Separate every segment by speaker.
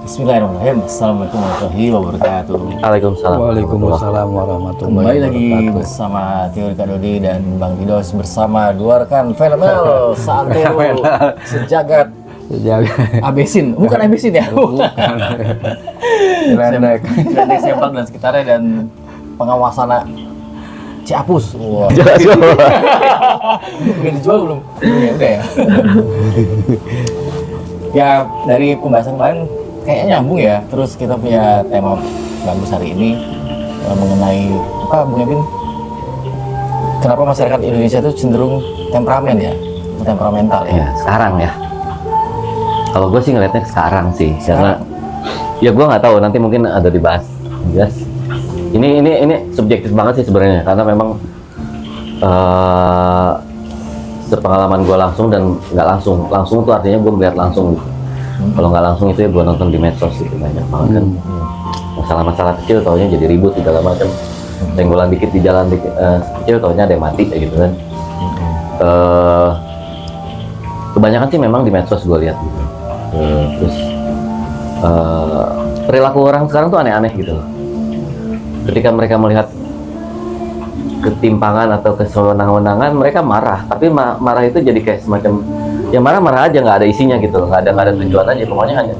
Speaker 1: Bismillahirrahmanirrahim. Assalamualaikum warahmatullahi wabarakatuh.
Speaker 2: Waalaikumsalam warahmatullahi
Speaker 1: Kembali lagi
Speaker 2: wabarakatuh.
Speaker 1: bersama Teori Kak Dodi dan Bang Didos bersama dua rekan fenomenal Santero sejagat Abesin, bukan Abesin ya?
Speaker 2: Bukan. Cilendek.
Speaker 1: Cilendek Sempak dan sekitarnya dan pengawasan Ciapus. Wah. Udah dijual belum? Ya udah ya. Ya dari pembahasan kemarin kayaknya nyambung ya. Terus kita punya tema bagus hari ini mengenai apa, Bung Evin? Kenapa masyarakat Indonesia itu cenderung temperamen ya, temperamental ya?
Speaker 3: Ya, sekarang ya. Kalau gue sih ngeliatnya sekarang sih, karena ya gue nggak tahu, nanti mungkin ada dibahas. Yes. Ini subjektif banget sih sebenarnya, karena memang sepengalaman gue langsung dan nggak langsung. Langsung tuh artinya gue melihat langsung. Kalau nggak langsung itu ya gue nonton di medsos gitu, banyak banget kan. Masalah-masalah kecil taunya jadi ribut segala macam. Tenggolan dikit di jalan kecil taunya ada yang mati kayak gitu kan. Kebanyakan sih memang di medsos gue lihat gitu. Terus perilaku orang sekarang tuh aneh-aneh gitu loh. Ketika mereka melihat ketimpangan atau kesewenang-wenangan, mereka marah. Tapi marah itu jadi kayak semacam ya marah-marah aja, nggak ada isinya gitu loh, nggak ada tujuan aja, pokoknya hanya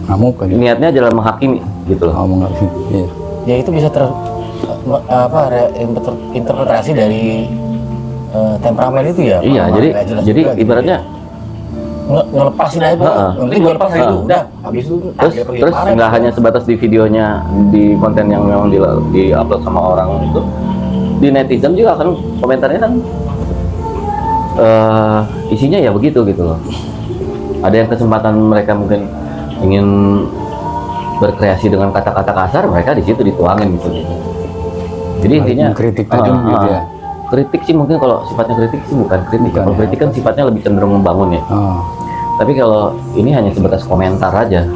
Speaker 2: Ngamuk kan?
Speaker 3: niatnya adalah menghakimi gitu loh.
Speaker 2: Iya.
Speaker 1: Ya itu bisa interpretasi dari temperamen itu ya.
Speaker 3: Iya, jadi
Speaker 1: juga,
Speaker 3: ibaratnya
Speaker 1: ngelepasin aja, penting gue lepas itu, udah habis itu
Speaker 3: terus nggak hanya sebatas di videonya, di konten yang memang di upload sama orang itu, di netizen juga kan komentarnya kan isinya ya begitu gitu loh. Ada yang kesempatan mereka mungkin ingin berkreasi dengan kata-kata kasar, mereka di situ dituangin gitu. Jadi intinya
Speaker 2: kritik tajam gitu ya.
Speaker 3: Kritik sih mungkin, kalau sifatnya kritik sih bukan kritik. Kalau kritik kan sifatnya lebih cenderung membangun ya. Tapi kalau ini hanya sebatas komentar aja,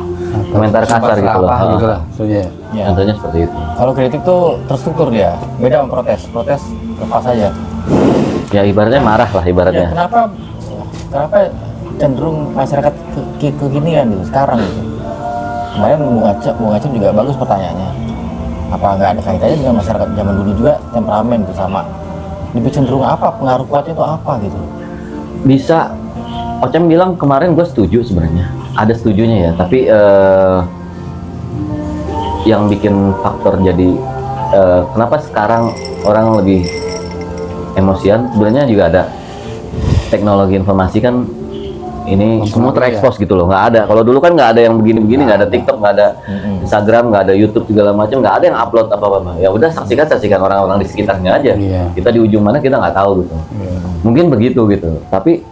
Speaker 3: komentar kasar gitu loh.
Speaker 2: Gitu lah, maksudnya.
Speaker 1: Ya.
Speaker 3: Contohnya seperti itu.
Speaker 1: Kalau kritik tuh terstruktur dia, beda sama protes lepas aja.
Speaker 3: Ya ibaratnya marah lah
Speaker 1: Ya,
Speaker 3: ibaratnya.
Speaker 1: kenapa cenderung masyarakat kekinian gitu sekarang gitu? Kemarin Bung Acep juga bagus pertanyaannya. Apa nggak ada kaitannya dengan masyarakat zaman dulu juga temperamen itu sama? Lebih cenderung apa? Pengaruh kuatnya itu apa gitu?
Speaker 3: Bisa, Ocem bilang kemarin, gue setuju sebenarnya. Ada setujunya ya, tapi yang bikin faktor jadi kenapa sekarang orang lebih emosian, sebenarnya juga ada teknologi informasi kan. Ini semua terekspos gitu loh, nggak ada. Kalau dulu kan nggak ada yang begini-begini, nggak ada TikTok, nggak ada Instagram, nggak ada YouTube segala macam, nggak ada yang upload apa-apa. Ya udah, saksikan orang-orang di sekitarnya aja. Kita di ujung mana kita nggak tahu gitu. Mungkin begitu gitu. Tapi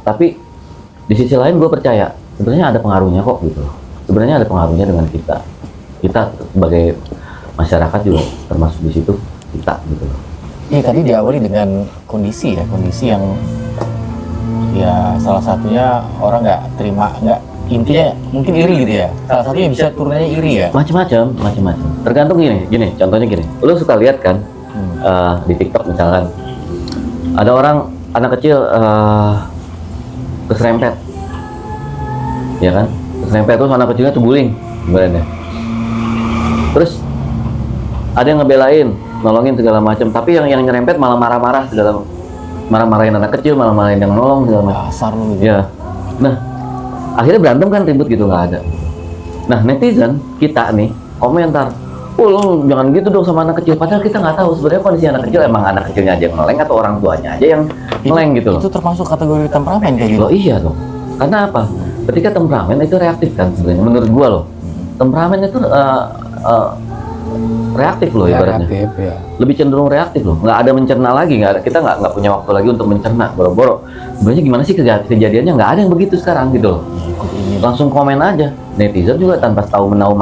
Speaker 3: di sisi lain gue percaya sebenarnya ada pengaruhnya kok gitu. Sebenarnya ada pengaruhnya dengan kita sebagai masyarakat juga termasuk di situ kita gitu loh.
Speaker 1: Iya, tadi diawali dengan kondisi yang ya salah satunya orang nggak terima, intinya mungkin iri gitu ya. Salah satunya bisa turunnya iri ya.
Speaker 3: Macam-macam. Tergantung gini. Contohnya gini. Lu suka lihat kan di TikTok misalkan ada anak kecil keserempet, ya kan? Keserempet terus anak kecilnya tuh guling, sebenarnya. Terus ada yang ngebelain, nolongin segala macam. Tapi yang nyerempet malah marah-marah marah-marahin anak kecil, malah marahin yang nolong segala macam.
Speaker 1: Asar lu gitu.
Speaker 3: Ya. Nah, akhirnya berantem kan, ribut gitu, nggak ada. Nah, netizen kita nih komentar, "Oh, lu jangan gitu dong sama anak kecil." Padahal kita nggak tahu sebenarnya kondisi anak kecil, emang anak kecilnya aja yang meleng atau orang tuanya aja yang meleng gitu loh.
Speaker 1: Itu termasuk kategori temperamen kayak gitu.
Speaker 3: Loh iya dong. Karena apa? Ketika temperamen itu reaktif kan sebenarnya, menurut gua loh. Temperamen itu reaktif loh ibaratnya.
Speaker 2: Reaktif, ya.
Speaker 3: Lebih cenderung reaktif loh. Nggak ada mencerna lagi, kita nggak punya waktu lagi untuk mencerna. Boro-boro. Sebenarnya gimana sih kejadiannya? Nggak ada yang begitu sekarang gitu loh. Langsung komen aja. Netizen juga tanpa tahu menahu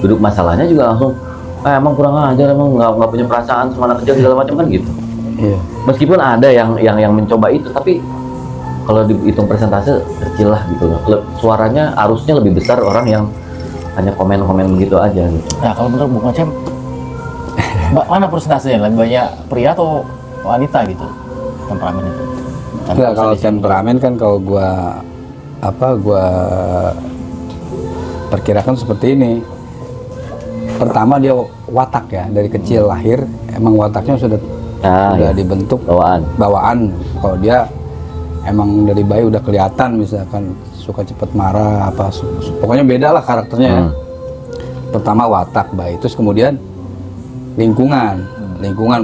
Speaker 3: duduk masalahnya juga langsung, emang kurang ajar, emang nggak punya perasaan sama anak kecil segala macam kan gitu.
Speaker 2: Iya.
Speaker 3: Meskipun ada yang mencoba itu, tapi kalau dihitung persentase kecil lah gitu loh. Suaranya arusnya lebih besar orang yang hanya komen-komen begitu aja gitu.
Speaker 1: Nah, kalau menurut Bung Acem, mana persentasenya? Lebih banyak pria atau wanita gitu temperamen itu?
Speaker 2: Enggak, kalau temperamen kan kalau gua perkirakan seperti ini. Pertama dia watak ya, dari kecil lahir emang wataknya sudah
Speaker 3: Iya.
Speaker 2: dibentuk
Speaker 3: Bawaan.
Speaker 2: Kalau dia emang dari bayi udah kelihatan, misalkan suka cepet marah apa, pokoknya beda lah karakternya ya. Pertama watak bayi, terus kemudian lingkungan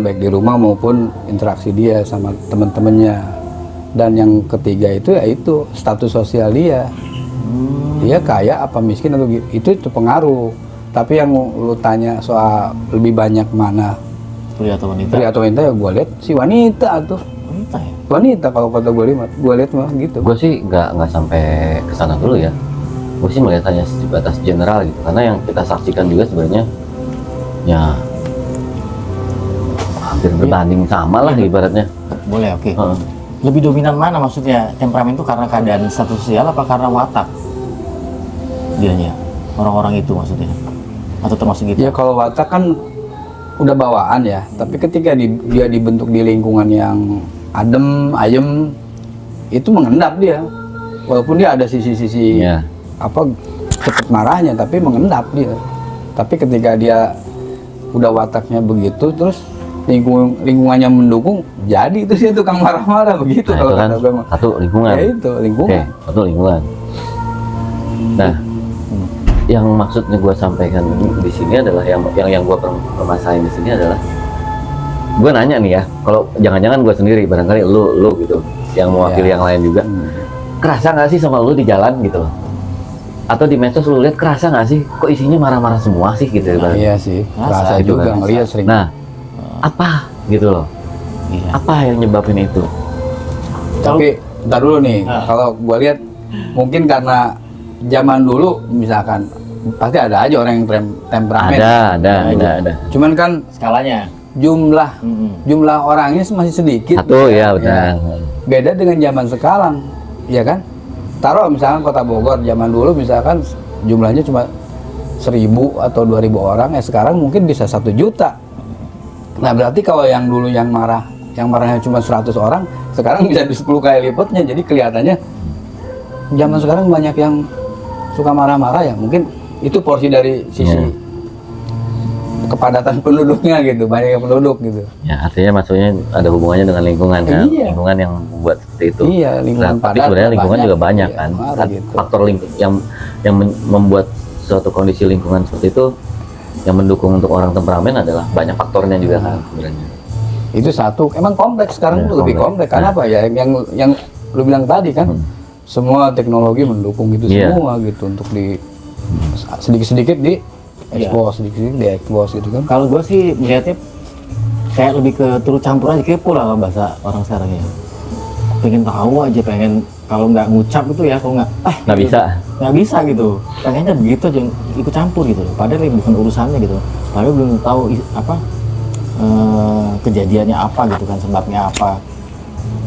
Speaker 2: baik di rumah maupun interaksi dia sama teman-temannya. Dan yang ketiga itu yaitu status sosial dia. Dia kaya apa miskin atau itu pengaruh. Tapi yang lu tanya soal lebih banyak mana
Speaker 1: Pria atau wanita?
Speaker 2: pria atau wanita, ya gue lihat si wanita tuh.
Speaker 1: Wanita ya?
Speaker 2: Wanita kalau kata gue lihat mah gitu.
Speaker 3: Gue sih nggak sampai ke sana dulu ya. Gue sih melihatnya sebatas general gitu. Karena yang kita saksikan juga sebenarnya ya hampir berbanding sama lah ibaratnya.
Speaker 1: Boleh, oke.
Speaker 3: Heeh.
Speaker 1: Lebih dominan mana maksudnya temperamen itu karena keadaan status sosial apa karena watak? Dianya, orang-orang itu maksudnya? Atau termasuk gitu?
Speaker 2: Ya kalau watak kan udah bawaan ya, tapi ketika dia dibentuk di lingkungan yang adem, ayem, itu mengendap dia. Walaupun dia ada sisi-sisi
Speaker 3: Iya.
Speaker 2: apa cepet marahnya, tapi mengendap dia. Tapi ketika dia udah wataknya begitu, terus lingkungannya mendukung, jadi terus dia tukang marah-marah begitu.
Speaker 3: Nah,
Speaker 2: Kalau
Speaker 3: itu kan
Speaker 2: kata gue mah.
Speaker 3: satu lingkungan.
Speaker 2: Ya itu
Speaker 3: Oke,
Speaker 2: lingkungan.
Speaker 3: satu lingkungan. Nah, yang maksudnya gue sampaikan di sini adalah yang gue permasalahin di sini adalah gue nanya nih ya, kalau jangan-jangan gue sendiri, barangkali lu gitu, yang mewakili
Speaker 2: Iya.
Speaker 3: yang lain juga, kerasa nggak sih sama lu di jalan gitu loh? Atau di medsos lu lihat, kerasa nggak sih kok isinya marah-marah semua sih gitu?
Speaker 2: Nah, iya sih,
Speaker 1: Rasa
Speaker 2: rasa
Speaker 3: gitu
Speaker 2: juga
Speaker 3: kan.
Speaker 2: ngeliat sering.
Speaker 3: Nah, apa gitu loh?
Speaker 1: Iya.
Speaker 3: Apa yang nyebabin itu?
Speaker 2: Tapi ntar dulu nih,
Speaker 1: Ah.
Speaker 2: kalau gua lihat mungkin karena zaman dulu misalkan pasti ada aja orang yang temperamen.
Speaker 3: Ada.
Speaker 2: Cuman kan
Speaker 1: Skalanya?
Speaker 2: jumlah orangnya masih sedikit.
Speaker 3: Satu ya benar.
Speaker 2: Beda dengan zaman sekarang, ya kan? Taruh misalkan Kota Bogor zaman dulu misalkan jumlahnya cuma 1.000 atau 2.000 orang, ya sekarang mungkin bisa 1 juta. Nah berarti kalau yang dulu yang marahnya cuma 100 orang, sekarang bisa di 10 kali lipatnya. Jadi kelihatannya zaman sekarang banyak yang suka marah-marah ya, mungkin itu porsi dari sisi kepadatan penduduknya gitu, banyak yang penduduk gitu.
Speaker 3: Ya artinya maksudnya ada hubungannya dengan lingkungan kan,
Speaker 2: Iya.
Speaker 3: lingkungan yang membuat seperti itu.
Speaker 2: Iya, lingkungan
Speaker 3: Nah, tapi
Speaker 2: padat,
Speaker 3: sebenarnya lingkungan
Speaker 2: banyak.
Speaker 3: juga banyak
Speaker 2: Iya,
Speaker 3: kan.
Speaker 2: pengaruh gitu.
Speaker 3: Faktor yang membuat suatu kondisi lingkungan seperti itu yang mendukung untuk orang temperamen adalah banyak faktornya juga kan sebenarnya.
Speaker 2: Itu satu, emang kompleks sekarang
Speaker 3: Ya,
Speaker 2: tuh lebih
Speaker 3: kompleks.
Speaker 2: kompleks. Karena apa ya? Yang lu bilang tadi kan, semua teknologi mendukung itu
Speaker 3: Iya.
Speaker 2: semua gitu untuk di sedikit-sedikit di expose, sedikit-sedikit di expose gitu kan.
Speaker 1: Kalau gue sih melihatnya kayak lebih ke turut campur aja, kepo lah kalau bahasa orang sekarang ya. Pengen tahu aja, pengen kalau nggak ngucap itu ya, kalau
Speaker 3: Nggak bisa.
Speaker 1: nggak bisa gitu. Pengennya begitu aja, ikut campur gitu. Padahal ini bukan urusannya gitu. Padahal belum tahu kejadiannya apa gitu kan, sebabnya apa.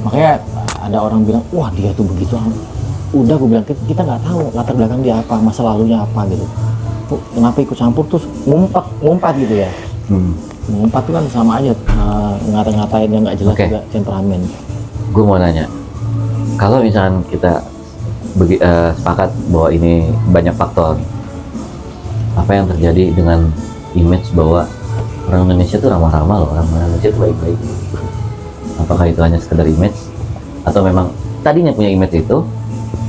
Speaker 1: Makanya ada orang bilang, wah dia tuh begitu. Udah gue bilang, kita nggak tahu latar belakang dia apa, masa lalunya apa gitu. Tuh, kenapa ikut campur terus ngumpat gitu ya. Ngumpat itu kan sama aja ngata-ngatain yang nggak jelas
Speaker 3: Oke.
Speaker 1: juga temperamen.
Speaker 3: Gue mau nanya, kalau misalkan kita sepakat bahwa ini banyak faktor, apa yang terjadi dengan image bahwa orang Indonesia tuh ramah-ramah loh, orang Indonesia tuh baik-baik. Apakah itu hanya sekedar image, atau memang tadinya punya image itu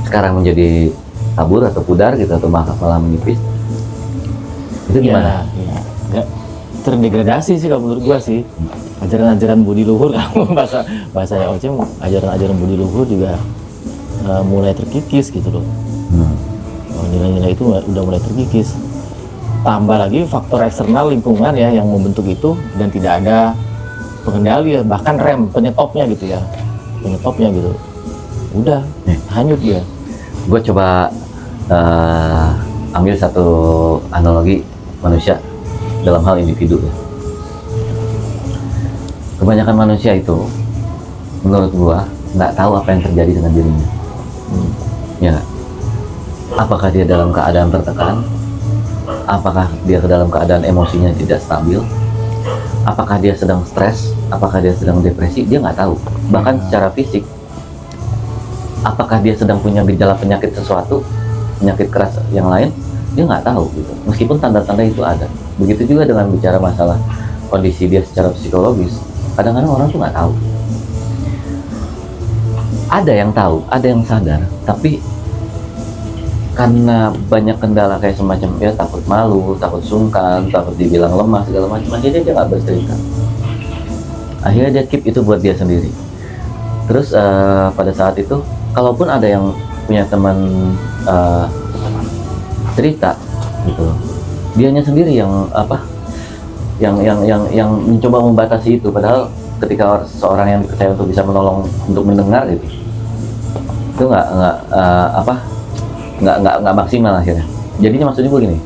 Speaker 3: sekarang menjadi kabur atau pudar gitu, atau malah menipis? Itu gimana?
Speaker 1: Ya, nggak terdegradasi sih kalau menurut gua sih. Ajaran-ajaran budi luhur, kalau bahasanya Oce, ajaran-ajaran budi luhur juga mulai terkikis gitu loh. Nilai-nilai itu udah mulai terkikis. Tambah lagi faktor eksternal lingkungan ya yang membentuk itu, dan tidak ada pengendali ya, bahkan penyetopnya gitu ya, penyetopnya gitu. Udah hanyut dia.
Speaker 3: Gue coba ambil satu analogi manusia dalam hal individu ya. Kebanyakan manusia itu menurut gua nggak tahu apa yang terjadi dengan dirinya. Ya nggak? Apakah dia dalam keadaan tertekan? Apakah dia dalam keadaan emosinya tidak stabil? Apakah dia sedang stres? Apakah dia sedang depresi? Dia nggak tahu. Bahkan secara fisik, apakah dia sedang punya gejala penyakit sesuatu, penyakit keras yang lain? dia nggak tahu gitu, meskipun tanda-tanda itu ada. Begitu juga dengan bicara masalah kondisi dia secara psikologis, kadang-kadang orang tuh nggak tahu. Ada yang tahu, ada yang sadar, tapi karena banyak kendala kayak semacam ya takut malu, takut sungkan, takut dibilang lemah segala macam, akhirnya dia nggak bercerita. Akhirnya dia keep itu buat dia sendiri. Terus pada saat itu, kalaupun ada yang punya teman cerita gitu, dianya sendiri yang yang mencoba membatasi itu. Padahal ketika seorang yang dipercaya untuk bisa menolong, untuk mendengar gitu, itu nggak maksimal akhirnya. Jadinya maksudnya begini,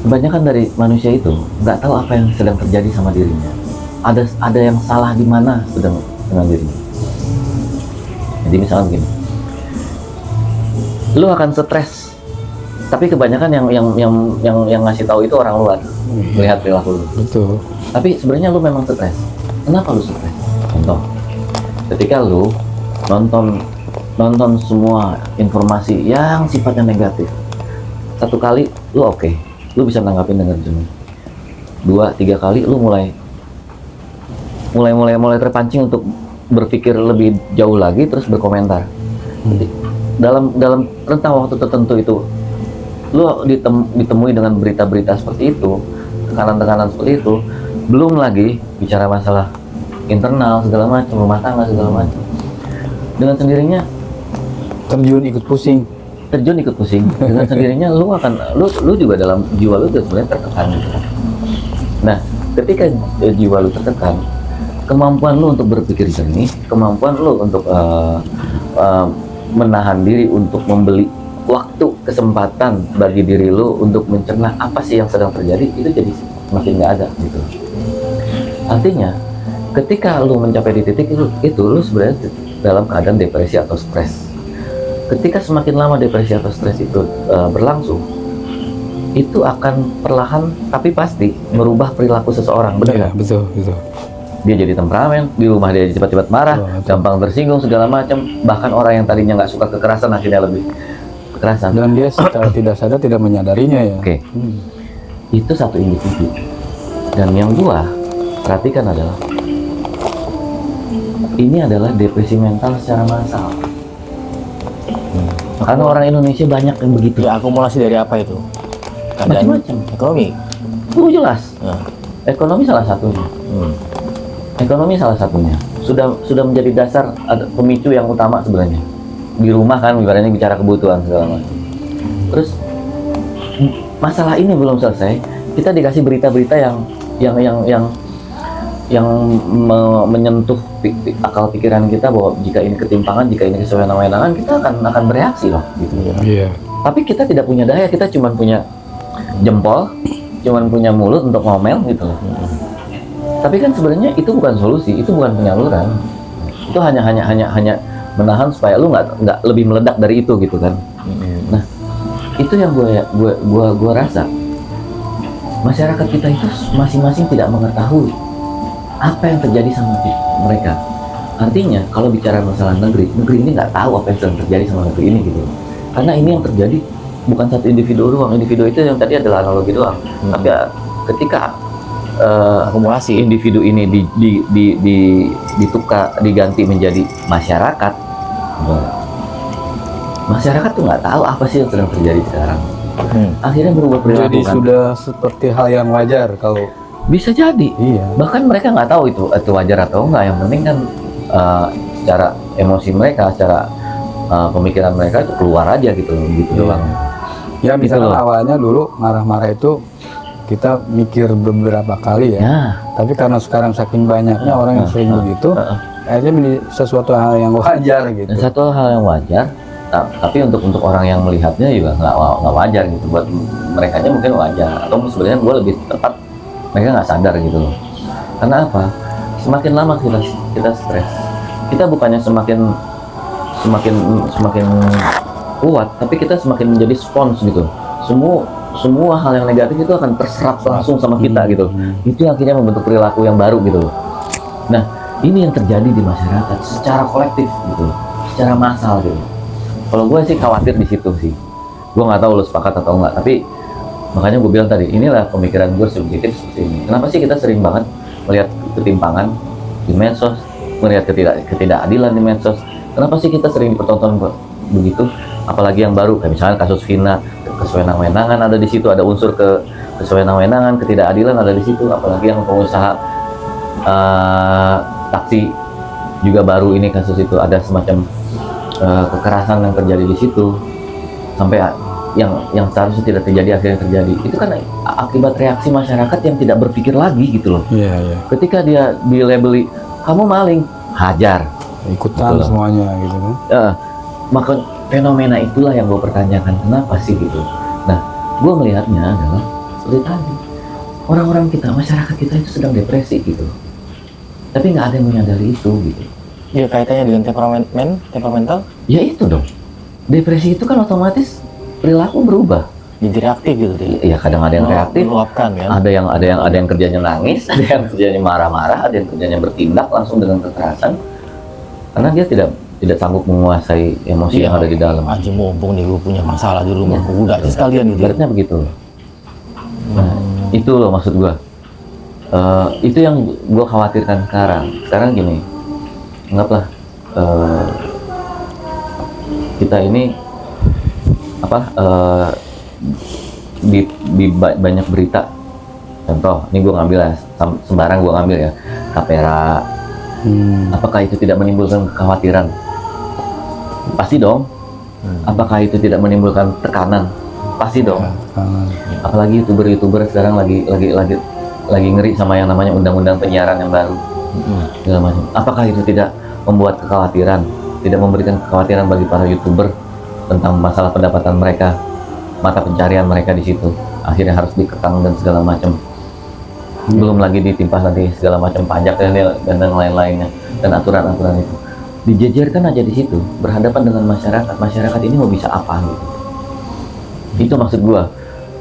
Speaker 3: kebanyakan dari manusia itu nggak tahu apa yang sedang terjadi sama dirinya. Ada yang salah di mana sedang dengan dirinya. Jadi misalnya begini, lu akan stres, tapi kebanyakan yang ngasih tahu itu orang luar melihat perilaku lu.
Speaker 2: Betul.
Speaker 3: Tapi sebenarnya lu memang stres. Kenapa lu stres? Contoh, ketika lu nonton semua informasi yang sifatnya negatif, satu kali lu oke, lu bisa nanggapin dengan jernih. 2-3 kali lu mulai terpancing untuk berpikir lebih jauh lagi, terus berkomentar. Jadi, dalam rentang waktu tertentu itu lu ditemui dengan berita-berita seperti itu, tekanan-tekanan seperti itu, belum lagi bicara masalah internal segala macam, rumah tangga segala macam. Dengan sendirinya
Speaker 2: Terjun ikut pusing.
Speaker 3: Dengan sendirinya lu juga dalam jiwa lu sebenarnya tertekan gitu. Nah, ketika jiwa lu tertekan, kemampuan lu untuk berpikir jernih, kemampuan lu untuk menahan diri, untuk membeli waktu, kesempatan bagi diri lu untuk mencerna apa sih yang sedang terjadi, itu jadi makin nggak ada gitu. Artinya ketika lu mencapai di titik itu lu sebenarnya dalam keadaan depresi atau stres. Ketika semakin lama depresi atau stres itu berlangsung, itu akan perlahan tapi pasti merubah perilaku seseorang. Benar
Speaker 2: Iya,
Speaker 3: nggak?
Speaker 2: betul.
Speaker 3: Dia jadi temperamen, di rumah dia cepat-cepat marah, gampang tersinggung segala macam. Bahkan orang yang tadinya nggak suka kekerasan akhirnya lebih kekerasan.
Speaker 2: Dan dia secara tidak sadar tidak menyadarinya ya.
Speaker 3: Oke. Itu satu individu. Dan yang gua perhatikan adalah ini adalah depresi mental secara massal. Karena orang Indonesia banyak yang begitu.
Speaker 1: Ya, akumulasi dari apa itu? Keadaan
Speaker 3: Macam-macam.
Speaker 1: ekonomi.
Speaker 3: Jelas.
Speaker 1: Ya.
Speaker 3: Ekonomi salah satunya. Ekonomi salah satunya. Sudah menjadi dasar, ada pemicu yang utama sebenarnya. Di rumah kan ibaratnya bicara kebutuhan segala macam. Terus masalah ini belum selesai, kita dikasih berita-berita yang menyentuh akal pikiran kita bahwa jika ini ketimpangan, jika ini kesewenang-wenangan, kita akan bereaksi loh gitu.
Speaker 2: Iya.
Speaker 3: Tapi kita tidak punya daya, kita cuma punya jempol, cuma punya mulut untuk ngomel gitu loh. Tapi kan sebenarnya itu bukan solusi, itu bukan penyaluran. Itu hanya menahan supaya lu nggak lebih meledak dari itu gitu kan. Nah, itu yang gua rasa masyarakat kita itu masing-masing tidak mengetahui apa yang terjadi sama mereka. Artinya kalau bicara masalah negeri ini nggak tahu apa yang sedang terjadi sama negeri ini gitu. Karena ini yang terjadi bukan satu individu doang. Individu itu yang tadi adalah analogi doang. Tapi ketika
Speaker 1: Akumulasi.
Speaker 3: individu ini diganti menjadi masyarakat, masyarakat tuh nggak tahu apa sih yang sedang terjadi sekarang. Akhirnya berubah perilaku.
Speaker 2: Jadi
Speaker 3: kan?
Speaker 2: sudah seperti hal yang wajar kalau
Speaker 3: Bisa jadi.
Speaker 2: iya.
Speaker 3: Bahkan mereka nggak tahu itu wajar atau enggak. Yang penting kan secara emosi mereka, secara pemikiran mereka itu keluar aja gitu doang.
Speaker 2: Ya misalnya
Speaker 3: loh.
Speaker 2: awalnya dulu marah-marah itu kita mikir beberapa kali ya.
Speaker 3: Ya.
Speaker 2: Tapi karena sekarang saking banyaknya orang yang sering begitu, akhirnya menjadi sesuatu hal yang wajar gitu.
Speaker 3: Dan satu hal yang wajar, tapi untuk orang yang melihatnya juga nggak wajar gitu. Buat mereka aja mungkin wajar, atau sebenarnya gue lebih tepat mereka nggak sadar gitu loh. Karena apa? Semakin lama kita stres, kita bukannya semakin kuat, tapi kita semakin menjadi spons gitu. Semua hal yang negatif itu akan terserap langsung sama kita gitu. Itu akhirnya membentuk perilaku yang baru gitu loh. Nah, ini yang terjadi di masyarakat secara kolektif gitu, secara massal gitu. Kalau gue sih khawatir di situ sih. Gue nggak tahu lo sepakat atau enggak, tapi makanya gue bilang tadi, inilah pemikiran gue subjektif seperti ini. Kenapa sih kita sering banget melihat ketimpangan di medsos, melihat ketidakadilan di medsos? Kenapa sih kita sering dipertonton begitu? Apalagi yang baru, kayak misalnya kasus Vina, kesewenang-wenangan ada di situ, ada unsur kesewenang-wenangan, ketidakadilan ada di situ. Apalagi yang pengusaha taksi juga baru ini kasus itu, ada semacam kekerasan yang terjadi di situ, sampai yang seharusnya tidak terjadi akhirnya terjadi. Itu kan akibat reaksi masyarakat yang tidak berpikir lagi gitu loh.
Speaker 2: Iya.
Speaker 3: Ketika dia dilabeli kamu maling, hajar,
Speaker 2: Ikutan
Speaker 3: Betul.
Speaker 2: semuanya gitu kan.
Speaker 3: maka fenomena itulah yang gue pertanyakan, kenapa sih gitu. Nah, gue melihatnya adalah seperti tadi, orang-orang kita, masyarakat kita itu sedang depresi gitu, tapi nggak ada yang menyadari itu gitu.
Speaker 1: Iya, kaitannya dengan temperamental
Speaker 3: Ya itu dong, depresi itu kan otomatis perilaku berubah.
Speaker 1: jadi reaktif gitu deh.
Speaker 3: Ya kadang ada yang reaktif,
Speaker 1: Meluapkan kan.
Speaker 3: ada yang kerjanya nangis, ada yang kerjanya marah-marah, ada yang kerjanya bertindak langsung dengan kekerasan, karena dia tidak sanggup menguasai emosi yang ada di dalam.
Speaker 1: Aji mumpung nih gue punya masalah di rumah, gue udah aja sekalian gitu.
Speaker 3: Ibaratnya begitu. Nah, itu loh maksud gua. Itu yang gua khawatirkan sekarang. Sekarang gini, anggaplah kita ini di banyak berita. Contoh, ini gua ngambil ya, sembarang gua ngambil ya, Tapera. Apakah itu tidak menimbulkan kekhawatiran? Pasti dong. Apakah itu tidak menimbulkan tekanan? Pasti dong. Apalagi youtuber sekarang lagi ngeri sama yang namanya undang-undang penyiaran yang baru. Segala macam. Apakah itu tidak membuat kekhawatiran, tidak memberikan kekhawatiran bagi para youtuber tentang masalah pendapatan mereka, mata pencarian mereka di situ, akhirnya harus dikekang dan segala macam. Belum lagi ditimpa nanti segala macam pajak dan lain-lainnya, dan aturan-aturan itu dijejerkan aja di situ, berhadapan dengan masyarakat ini mau bisa apa gitu. Itu maksud gua.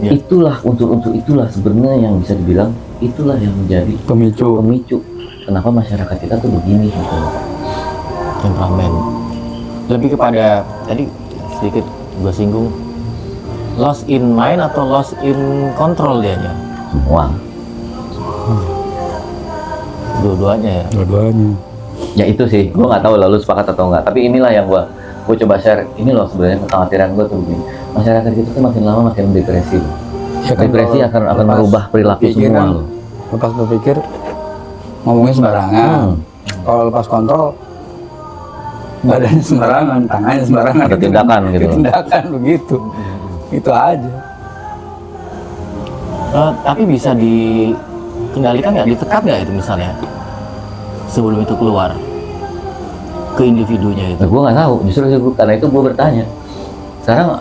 Speaker 1: Ya.
Speaker 3: Itulah unsur-unsur itulah sebenarnya yang bisa dibilang itulah yang menjadi pemicu kenapa masyarakat kita tuh begini gitu.
Speaker 1: Temperamen. Lebih kepada tadi sedikit gue singgung, lost in mind atau lost in control dianya.
Speaker 3: Semua.
Speaker 1: Dua-duanya ya.
Speaker 2: Dua-duanya.
Speaker 3: Ya itu sih, gue nggak tahu lalu sepakat atau enggak. Tapi inilah yang gue coba share. Ini loh sebenarnya kekhawatiran gue tuh begini. Masyarakat kita tuh makin lama makin depresi.
Speaker 2: Ya kan,
Speaker 3: Depresi
Speaker 2: kalau
Speaker 3: akan merubah perilaku
Speaker 2: pikiran,
Speaker 3: semua loh.
Speaker 2: Lepas berpikir ngomongnya sembarangan. Kalau lepas kontrol badannya sembarangan, tangannya sembarangan.
Speaker 3: Ada tindakan gitu.
Speaker 2: Tindakan begitu. Itu aja.
Speaker 1: Tapi bisa dikendalikan nggak, ditekan nggak itu misalnya sebelum itu keluar ke individunya itu?
Speaker 3: Nah, gue nggak tahu. Justru karena itu gue bertanya. Sekarang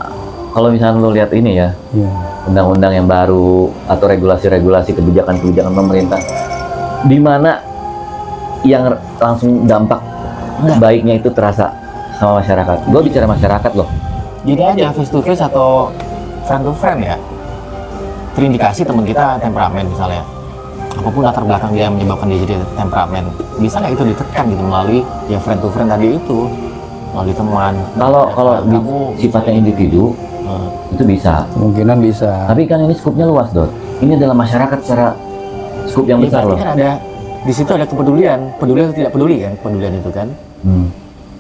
Speaker 3: kalau misalnya lo lihat ini ya,
Speaker 2: Iya.
Speaker 3: undang-undang yang baru atau regulasi-regulasi kebijakan-kebijakan pemerintah, di mana yang langsung dampak baiknya itu terasa sama masyarakat. Gue bicara masyarakat loh.
Speaker 1: Gini aja, face to face atau friend to friend ya, terindikasi teman kita temperamen misalnya, apapun latar belakang dia yang menyebabkan dia jadi temperamen, bisa nggak itu ditekan gitu melalui ya friend to friend tadi itu, melalui teman.
Speaker 3: Kalau sifatnya individu itu bisa.
Speaker 2: Kemungkinan bisa.
Speaker 3: Tapi kan ini skupnya luas, Dot. Ini adalah masyarakat secara skup yang
Speaker 1: Ya,
Speaker 3: besar
Speaker 1: berarti
Speaker 3: loh.
Speaker 1: kan ada di situ ada kepedulian, peduli atau tidak peduli kan, kepedulian itu kan,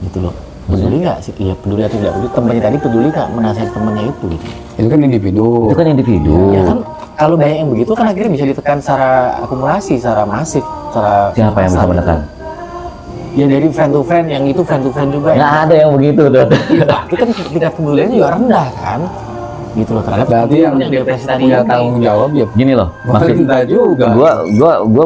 Speaker 1: gitu loh. Peduli nggak sih? Iya, peduli atau tidak peduli. Temannya tadi peduli nggak menasihati temannya itu gitu.
Speaker 2: Itu kan individu.
Speaker 3: Itu kan individu.
Speaker 1: Ya kan, kalau banyak yang begitu kan akhirnya bisa ditekan secara akumulasi, secara masif, secara
Speaker 3: Siapa yang bisa
Speaker 1: besar
Speaker 3: menekan?
Speaker 1: gitu. Ya dari friend to friend, yang itu friend to friend juga.
Speaker 3: Nggak ada yang begitu, Dot.
Speaker 1: Itu kan tingkat kepeduliannya juga rendah kan, gitu loh terhadap
Speaker 2: Berarti yang
Speaker 1: depresi tadi
Speaker 2: punya
Speaker 1: ini.
Speaker 2: tanggung jawab ya
Speaker 3: Gini loh, maksud
Speaker 2: pemerintah juga.
Speaker 3: gua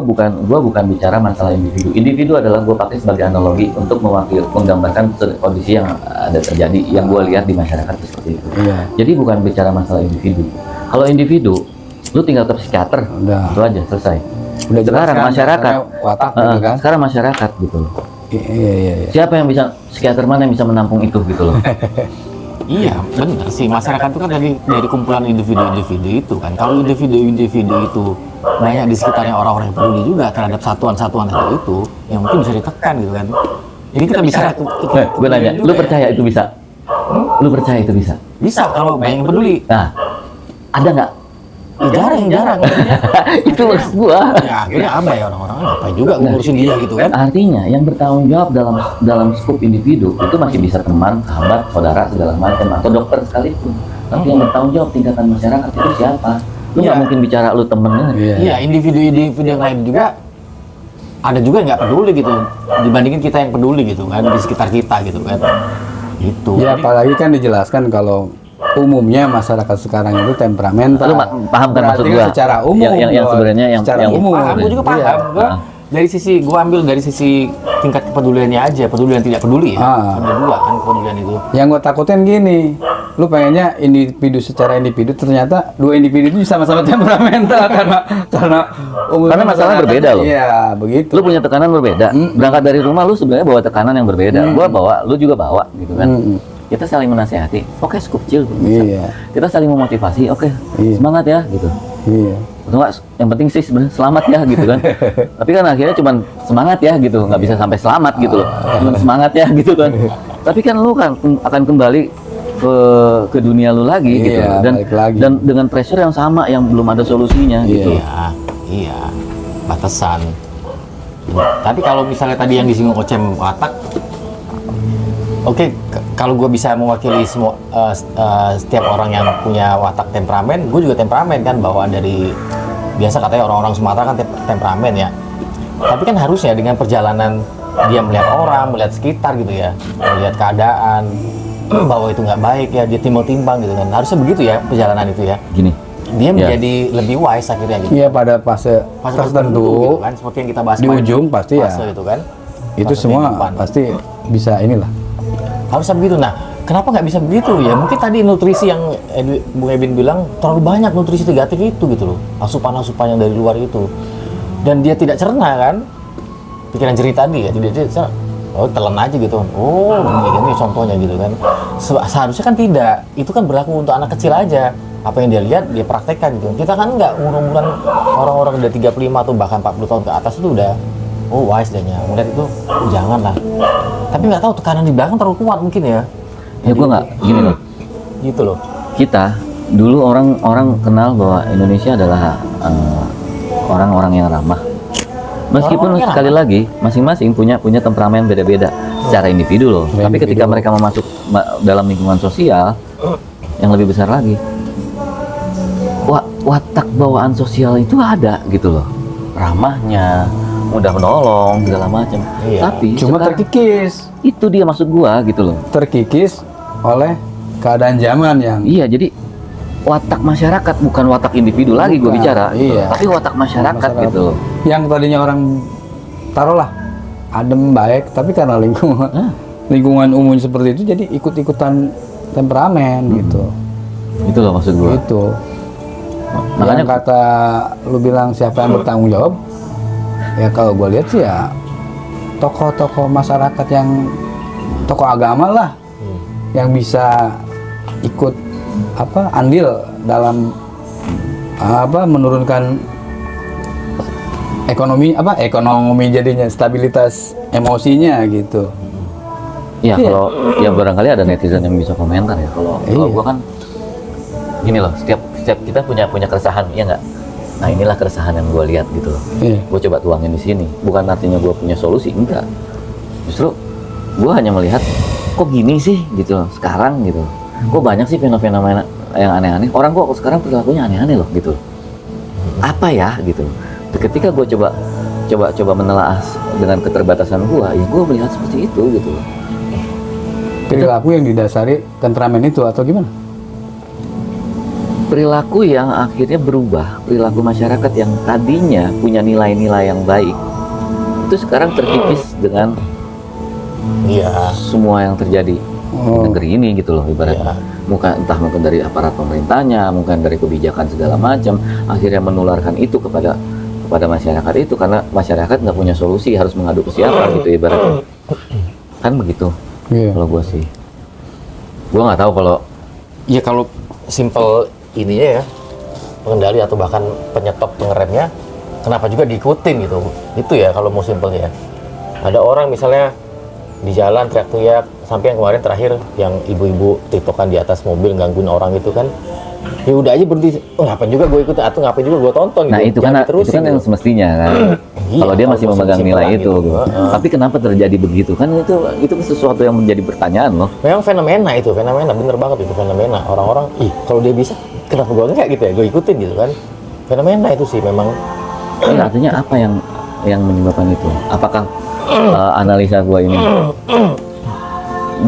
Speaker 3: bukan bicara masalah individu. Individu adalah gua pakai sebagai analogi untuk menggambarkan kondisi yang ada terjadi, yang gua lihat di masyarakat seperti itu.
Speaker 2: Iya.
Speaker 3: Jadi bukan bicara masalah individu. Kalau individu, lu tinggal ke psikiater,
Speaker 2: Udah.
Speaker 3: itu aja selesai.
Speaker 2: Udah jelas
Speaker 3: Sekarang
Speaker 2: kan,
Speaker 3: masyarakat,
Speaker 2: dasarnya watak gitu kan.
Speaker 3: sekarang masyarakat gitu loh.
Speaker 2: Iya.
Speaker 3: Siapa yang bisa, psikiater mana yang bisa menampung itu gitu loh?
Speaker 1: Iya, benar sih. Masyarakat itu kan dari kumpulan individu-individu itu kan. Kalau individu-individu itu banyak di sekitarnya orang-orang yang peduli juga terhadap satuan-satuan itu, yang mungkin bisa ditekan gitu kan. Jadi kita bisa
Speaker 3: Gue nanya, lu percaya itu bisa? Lu percaya itu bisa?
Speaker 1: Bisa kalau banyak yang peduli.
Speaker 3: Nah, ada nggak?
Speaker 1: Jarang.
Speaker 3: Itu maksud gua.
Speaker 1: Ya akhirnya apa ya orang-orang ngapain juga ngurusin dia gitu kan?
Speaker 3: Artinya yang bertanggung jawab dalam skop individu itu masih bisa teman, sahabat, saudara segala macam atau dokter sekalipun. Tapi yang bertanggung jawab tingkatan masyarakat itu siapa? Lu nggak
Speaker 1: Iya.
Speaker 3: mungkin bicara lu temennya.
Speaker 1: Iya, individu-individu yang lain juga ada juga yang nggak peduli gitu dibandingin kita yang peduli gitu kan di sekitar kita gitu kan. Itu.
Speaker 2: Ya
Speaker 1: Jadi,
Speaker 2: apalagi kan dijelaskan kalau umumnya masyarakat sekarang itu temperamental.
Speaker 3: Lu paham kan maksud
Speaker 2: Berarti
Speaker 3: gua?
Speaker 2: secara umum.
Speaker 3: Yang
Speaker 2: Bos.
Speaker 3: sebenarnya
Speaker 2: secara
Speaker 3: yang
Speaker 2: umum.
Speaker 1: paham, gue juga paham.
Speaker 2: Iya.
Speaker 1: Gua dari sisi gue ambil dari sisi tingkat kepeduliannya aja, peduli dan tidak peduli ya. Ada dua kan kepedulian itu.
Speaker 2: Yang gue takutin gini, lu pengennya individu secara individu, ternyata dua individu itu sama-sama temperamental karena umumnya
Speaker 3: Karena masalah
Speaker 2: masyarakat-
Speaker 3: berbeda loh.
Speaker 2: Iya, begitu.
Speaker 3: Lu punya tekanan berbeda. Berangkat dari rumah lu sebenarnya bawa tekanan yang berbeda. Gua bawa, lu juga bawa gitu kan. Kita saling menasehati. Oke, cukup chill.
Speaker 2: Iya,
Speaker 3: Kita saling memotivasi. Oke,
Speaker 2: Iya.
Speaker 3: semangat ya gitu.
Speaker 2: iya.
Speaker 3: Atau enggak, yang penting sih sebenarnya selamat ya gitu kan. Tapi kan akhirnya cuman semangat ya gitu, nggak bisa sampai selamat gitu loh. Cuman semangat ya gitu kan. Tapi kan lu kan akan kembali ke dunia lu lagi gitu
Speaker 2: Iya,
Speaker 3: dan
Speaker 2: balik lagi.
Speaker 3: dan dengan pressure yang sama yang belum ada solusinya
Speaker 2: Iya.
Speaker 3: gitu.
Speaker 1: Iya, batasan. Tapi kalau misalnya tadi yang disinggung Ocem watak, oke, kalau gue bisa mewakili semua setiap orang yang punya watak temperamen, gue juga temperamen kan, bawaan dari biasa katanya orang-orang Sumatera kan temperamen ya. Tapi kan harusnya dengan perjalanan dia melihat orang, melihat sekitar gitu ya, melihat keadaan bahwa itu nggak baik ya, dia timbang-timbang gitu kan. Harusnya begitu ya perjalanan itu ya.
Speaker 3: Gini.
Speaker 1: Dia
Speaker 3: Ya.
Speaker 1: menjadi lebih wise akhirnya gitu.
Speaker 2: Iya, pada fase
Speaker 1: Fase-fase
Speaker 2: tertentu
Speaker 1: gitu kan, seperti yang kita bahas
Speaker 2: di
Speaker 1: kemarin,
Speaker 2: ujung pasti ya.
Speaker 1: fase itu kan.
Speaker 2: itu
Speaker 1: Fase
Speaker 2: semua
Speaker 1: kehidupan.
Speaker 2: pasti bisa inilah.
Speaker 1: Harusnya begitu. Nah, kenapa nggak bisa begitu ya? Mungkin tadi nutrisi yang Bung Ebin bilang terlalu banyak nutrisi negatif itu gitu loh, asupan-asupan yang dari luar itu, dan dia tidak cerna kan, pikiran jernih tadi ya, tidak cerna. Oh, telan aja gitu. Oh, ini contohnya gitu kan. Seharusnya kan tidak. Itu kan berlaku untuk anak kecil aja. Apa yang dia lihat, dia praktekkan gitu. Kita kan nggak umur-umuran orang-orang udah 35 atau bahkan 40 tahun ke atas itu udah wise dehnya. Melihat itu, jangan lah. Tapi nggak tahu tekanan di belakang terlalu kuat mungkin ya.
Speaker 3: Ya gua nggak gini loh.
Speaker 1: Gitu loh.
Speaker 3: Kita dulu orang kenal bahwa Indonesia adalah orang-orang yang ramah. Meskipun
Speaker 1: Orang-orang yang
Speaker 3: sekali lagi masing-masing punya temperamen beda-beda secara individu loh. Tapi ketika mereka masuk dalam lingkungan sosial yang lebih besar lagi, watak bawaan sosial itu ada gitu loh. Ramahnya, mudah menolong segala macam.
Speaker 1: Iya.
Speaker 3: Tapi
Speaker 2: Cuma
Speaker 3: sekarang,
Speaker 2: terkikis
Speaker 3: itu dia maksud gua gitu loh.
Speaker 2: oleh keadaan zaman yang
Speaker 3: Iya, jadi watak masyarakat bukan watak individu lagi gue
Speaker 2: Bukan,
Speaker 3: bicara,
Speaker 2: iya.
Speaker 3: tapi watak masyarakat gitu.
Speaker 2: yang tadinya orang taruhlah adem baik, tapi karena lingkungan umum seperti itu jadi ikut-ikutan temperamen gitu.
Speaker 3: Itu loh maksud gue.
Speaker 2: Itu.
Speaker 3: Makanya
Speaker 2: Yang kata lu bilang siapa yang bertanggung jawab? Ya kalau gue lihat sih ya tokoh-tokoh masyarakat yang tokoh agama lah yang bisa ikut andil dalam menurunkan ekonomi jadinya stabilitas emosinya gitu.
Speaker 3: ya
Speaker 2: Iya.
Speaker 3: kalau ya barangkali ada netizen yang bisa komentar ya. Kalau
Speaker 2: Iya.
Speaker 3: gue kan gini loh, setiap kita punya keresahan, ya nggak? Nah inilah keresahan yang gue lihat gitu loh.
Speaker 2: Iya.
Speaker 3: Gue coba tuangin di sini. Bukan artinya gue punya solusi, enggak. Justru gue hanya melihat kok gini sih gitu loh, sekarang gitu. Kok banyak sih fenomena yang aneh-aneh. Orang kok sekarang perilakunya aneh-aneh loh gitu. Apa ya gitu. Ketika gue coba menelaah dengan keterbatasan gue, ya gue melihat seperti itu gitu loh.
Speaker 2: Perilaku yang didasari temperamen itu atau gimana?
Speaker 3: Perilaku yang akhirnya berubah, perilaku masyarakat yang tadinya punya nilai-nilai yang baik, itu sekarang terkikis dengan
Speaker 1: Iya.
Speaker 3: semua yang terjadi di negeri ini gitu loh, ibaratnya. Entah mungkin dari aparat pemerintahnya, mungkin dari kebijakan segala macam, akhirnya menularkan itu kepada masyarakat itu, karena masyarakat nggak punya solusi, harus mengadu ke siapa gitu ibaratnya. Kan begitu.
Speaker 2: Iya.
Speaker 3: Kalau gue sih, gue nggak tahu kalau
Speaker 1: Ya kalau simple ininya ya, pengendali atau bahkan penyetop pengeremnya, kenapa juga diikutin gitu? Itu ya kalau mau simpelnya. Ada orang misalnya di jalan teriak-teriak sampai yang kemarin terakhir yang ibu-ibu tiktokan di atas mobil gangguin orang itu kan, ya udah aja berhenti. Oh, ngapain juga gue ikut atau ngapain juga gue tonton
Speaker 3: Nah
Speaker 1: gitu.
Speaker 3: itu kan
Speaker 1: Diterusin
Speaker 3: yang
Speaker 1: gitu.
Speaker 3: semestinya kan.
Speaker 1: Iya,
Speaker 3: Kalau dia masih
Speaker 1: kalau
Speaker 3: memegang
Speaker 1: simpel
Speaker 3: nilai
Speaker 1: lah
Speaker 3: itu,
Speaker 1: gitu.
Speaker 3: gitu.
Speaker 1: Heeh.
Speaker 3: Tapi kenapa terjadi begitu? Kan itu sesuatu yang menjadi pertanyaan loh.
Speaker 1: Memang fenomena itu, fenomena bener banget itu fenomena. Orang-orang, ih kalau dia bisa, kenapa gue enggak gitu ya? Gue ikutin gitu kan. Fenomena itu sih memang.
Speaker 3: Ini artinya apa yang menyebabkan itu? Apakah analisa gua ini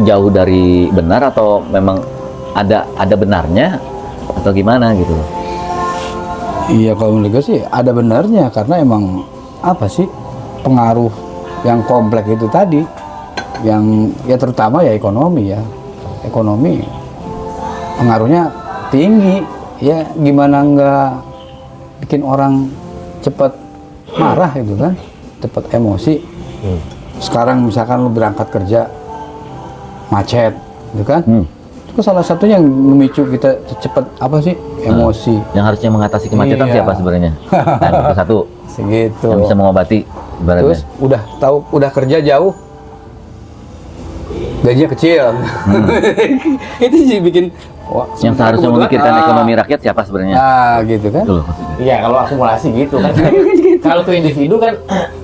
Speaker 3: jauh dari benar atau memang ada benarnya atau gimana gitu?
Speaker 2: Iya, kalau menurut gue sih ada benarnya, karena emang apa sih pengaruh yang kompleks itu tadi, yang ya terutama ya ekonomi pengaruhnya tinggi ya. Gimana nggak bikin orang cepat marah itu kan, cepat emosi. Sekarang misalkan lu berangkat kerja macet itu kan, itu salah satunya yang memicu kita cepat apa sih, emosi.
Speaker 3: Yang harusnya mengatasi kemacetan
Speaker 2: Iya.
Speaker 3: siapa sebenarnya? Nah, itu satu
Speaker 2: Segitu.
Speaker 3: yang bisa mengobati ibaratnya.
Speaker 2: Terus udah kerja jauh, gajinya kecil. Itu sih bikin wah,
Speaker 3: Yang seharusnya
Speaker 2: kebetulan,
Speaker 3: memikirkan ekonomi rakyat siapa sebenarnya?
Speaker 2: gitu kan.
Speaker 3: Itu loh maksudnya.
Speaker 1: Iya, kalau akumulasi gitu kan. Kalau ke individu kan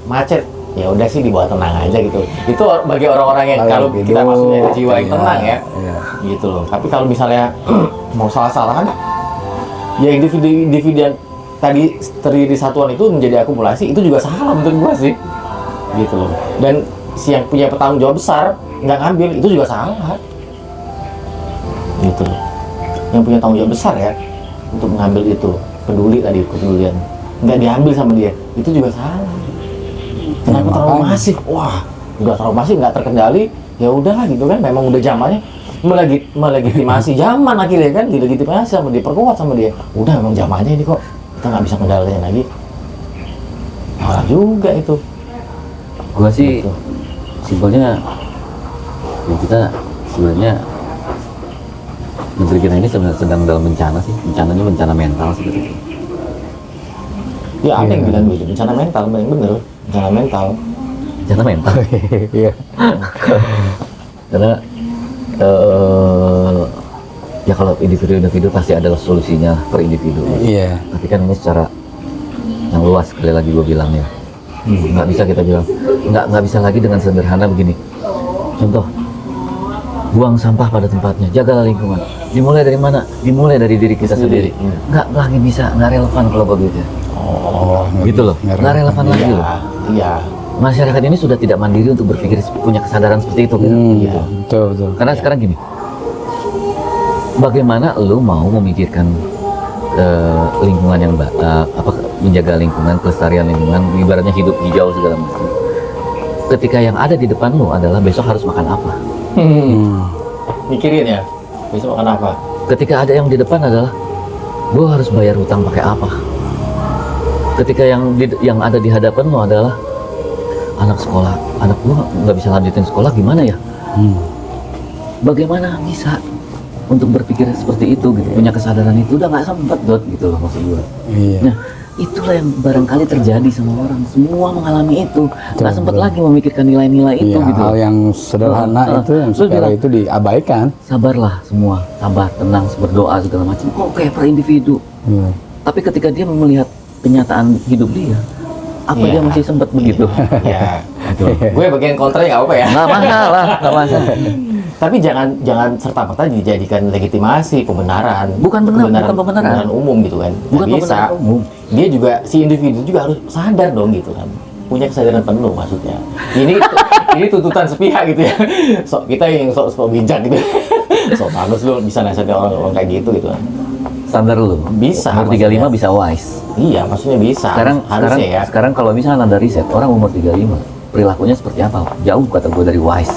Speaker 1: macet, ya udah sih dibawa tenang aja gitu. Itu bagi orang-orang yang kalau
Speaker 2: individu,
Speaker 1: kita maksudnya jiwa yang
Speaker 2: iya,
Speaker 1: tenang ya.
Speaker 2: iya.
Speaker 1: Gitu loh. Tapi kalau misalnya mau salah-salahan, ya individu yang tadi terdiri satuan itu menjadi akumulasi, itu juga salah menurut gua sih. Gitu loh. Dan si yang punya petanggung jawab besar nggak ngambil, itu juga salah. Gitu loh. Yang punya tanggung jawab besar ya untuk mengambil itu, peduli tadi, kepedulian, nggak diambil sama dia, itu juga salah. Kenapa
Speaker 2: Ya,
Speaker 1: terlalu
Speaker 2: makanya.
Speaker 1: masif? Wah, udah terlalu masif, nggak terkendali, ya udahlah gitu kan. Memang udah zamannya melegitimasi zaman akhirnya kan, dilegitimasi sama dia, perkuat sama dia. Udah memang zamannya ini kok, kita nggak bisa kendaliin lagi. Salah juga itu.
Speaker 3: Gua sih
Speaker 1: Gitu.
Speaker 3: simpelnya ya kita sebenarnya negeri kita ini sebenarnya sedang dalam bencana sih. Bencananya bencana mental sebenarnya.
Speaker 1: Ya ada yang
Speaker 2: Iya.
Speaker 1: bilang gitu, bencana mental, yang bener, bencana mental.
Speaker 3: Bencana mental.
Speaker 2: Iya.
Speaker 3: Karena ya kalau individu-individu pasti ada solusinya per individu.
Speaker 2: Iya.
Speaker 3: Tapi kan ini secara yang luas, sekali lagi gue bilang ya, nggak bisa kita bilang, nggak bisa lagi dengan sederhana begini. Contoh, buang sampah pada tempatnya, jaga lingkungan. Dimulai dari mana? Dimulai dari diri kita sendiri. Nggak lagi bisa, nggak relevan kalau begitu.
Speaker 1: Oh,
Speaker 3: Gitu loh, nggak relevan lagi
Speaker 1: iya,
Speaker 3: loh.
Speaker 1: iya.
Speaker 3: Masyarakat ini sudah tidak mandiri untuk berpikir, punya kesadaran seperti itu. Gitu.
Speaker 2: Iya. Betul.
Speaker 3: Karena sekarang gini, bagaimana lu mau memikirkan lingkungan yang menjaga lingkungan, kelestarian lingkungan, ibaratnya hidup hijau segala macam. Ketika yang ada di depanmu adalah besok harus makan apa.
Speaker 1: Mikirin ya, besok makan apa?
Speaker 3: Ketika ada yang di depan adalah gua harus bayar hutang pakai apa. Ketika yang ada di hadapanmu adalah anak sekolah, anak gua nggak bisa lanjutin sekolah gimana ya? Bagaimana bisa untuk berpikir seperti itu gitu, punya kesadaran itu udah nggak sempet dot gitu loh maksud gua.
Speaker 2: Iya.
Speaker 3: Nah itulah yang barangkali terjadi sama orang, semua mengalami itu, nggak sempet
Speaker 2: betul.
Speaker 3: lagi memikirkan nilai-nilai itu
Speaker 2: Iya,
Speaker 3: gitu.
Speaker 2: hal yang sederhana itu, yang
Speaker 3: Lu
Speaker 2: sepele
Speaker 3: bilang,
Speaker 2: itu diabaikan.
Speaker 3: sabarlah semua, sabar, tenang, berdoa segala macam. Oke per individu.
Speaker 2: Iya.
Speaker 3: Tapi ketika dia melihat kenyataan hidup dia, apa
Speaker 1: Iya.
Speaker 3: dia masih sempat begitu?
Speaker 1: Ya, gue bagian kontranya nggak apa-apa ya.
Speaker 3: Nggak masalah, nggak masalah.
Speaker 1: Tapi jangan serta merta dijadikan legitimasi pembenaran.
Speaker 3: Bukan benar, bukan pembenaran.
Speaker 1: umum gitu kan. Nggak
Speaker 3: Bukan
Speaker 1: bisa.
Speaker 3: pembenaran umum.
Speaker 1: Dia juga, si individu juga harus sadar dong gitu kan. Punya kesadaran penuh maksudnya. Ini tuntutan sepihak gitu ya. Kita yang sok bijak gitu. Sok bagus lu bisa nasihatin orang kayak gitu kan.
Speaker 3: Standar lu.
Speaker 1: Bisa,
Speaker 3: Umur 35 bisa wise.
Speaker 1: Iya, maksudnya bisa. Harusnya ya.
Speaker 3: Sekarang kalau misalnya ada riset, orang umur 35 perilakunya seperti apa? Jauh kata gue dari wise.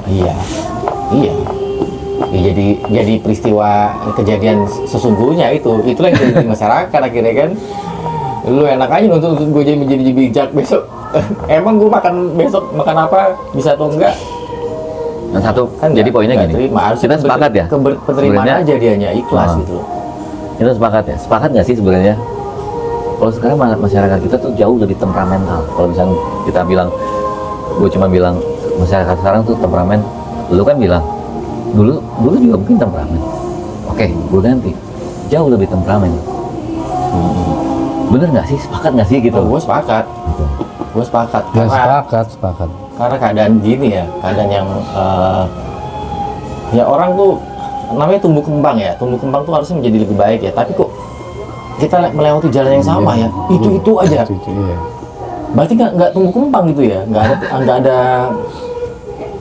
Speaker 1: Iya, iya. Ya, jadi peristiwa kejadian sesungguhnya itulah yang terjadi di masyarakat akhirnya kan. Lu enak aja nuntut gue jadi menjadi bijak besok. Emang gue besok makan apa, bisa atau enggak?
Speaker 3: Yang satu
Speaker 1: Kan
Speaker 3: jadi
Speaker 1: nggak-
Speaker 3: poinnya
Speaker 1: nggak
Speaker 3: gini.
Speaker 1: terima. Harus
Speaker 3: Kita sepakat ya.
Speaker 1: Penerimaan
Speaker 3: Sebenarnya-
Speaker 1: aja dianya ikhlas
Speaker 3: Ah.
Speaker 1: gitu.
Speaker 3: Kita sepakat ya. Sepakat nggak sih sebenarnya? Kalau sekarang masyarakat kita tuh jauh lebih temperamental. Kalau misalnya kita bilang, gue cuma bilang masyarakat sekarang tuh temperamen. Lu kan bilang dulu juga mungkin temperamen. Oke, gue ganti. Jauh lebih temperamen. Bener nggak sih? Sepakat nggak sih gitu?
Speaker 1: Gue sepakat. Gue sepakat.
Speaker 2: Ya,
Speaker 1: Karena
Speaker 2: sepakat.
Speaker 1: karena keadaan gini ya, keadaan yang ya orang tuh namanya tumbuh kembang ya. Tumbuh kembang tuh harusnya menjadi lebih baik ya. Tapi kok kita melewati jalan yang sama ya? Itu aja.
Speaker 2: Itu, iya.
Speaker 1: Berarti nggak tumbuh kembang gitu ya? Nggak ada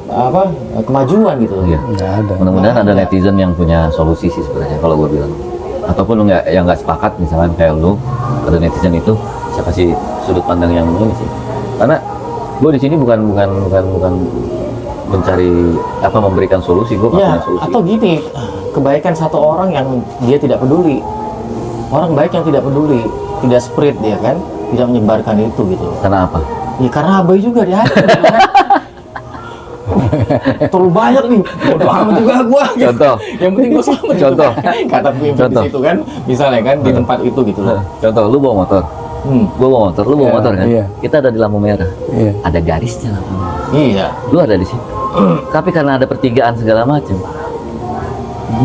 Speaker 1: apa kemajuan gitu.
Speaker 3: Iya.
Speaker 2: Nggak ada.
Speaker 3: Mudah-mudahan ada netizen yang punya solusi sih sebenarnya kalau gue bilang. Ataupun lu nggak sepakat misalnya kayak lu, ada netizen itu saya kasih sudut pandang yang ini sih. Karena gue di sini bukan mencari apa memberikan solusi, gue nggak
Speaker 1: Ya,
Speaker 3: punya solusi.
Speaker 1: atau gini, kebaikan satu orang yang dia tidak peduli. Orang baik yang tidak peduli, tidak spread dia kan, tidak menyebarkan itu gitu.
Speaker 3: Karena apa?
Speaker 1: Ya karena abai juga di hati gitu kan. Terlalu banyak nih, bodo amat juga gua.
Speaker 3: Contoh.
Speaker 1: Yang penting gua selamat gitu
Speaker 3: Contoh.
Speaker 1: kan. Kata pemimpin di
Speaker 3: Contoh.
Speaker 1: situ kan, misalnya kan di tempat itu gitu loh.
Speaker 3: Contoh, lu bawa motor, gua bawa motor, lu bawa
Speaker 2: Iya,
Speaker 3: motor kan?
Speaker 2: iya.
Speaker 3: Kita ada di lampu merah,
Speaker 2: Iya.
Speaker 3: ada garisnya lampu merah.
Speaker 1: Iya.
Speaker 3: Lu ada di situ. Tapi karena ada pertigaan segala macam,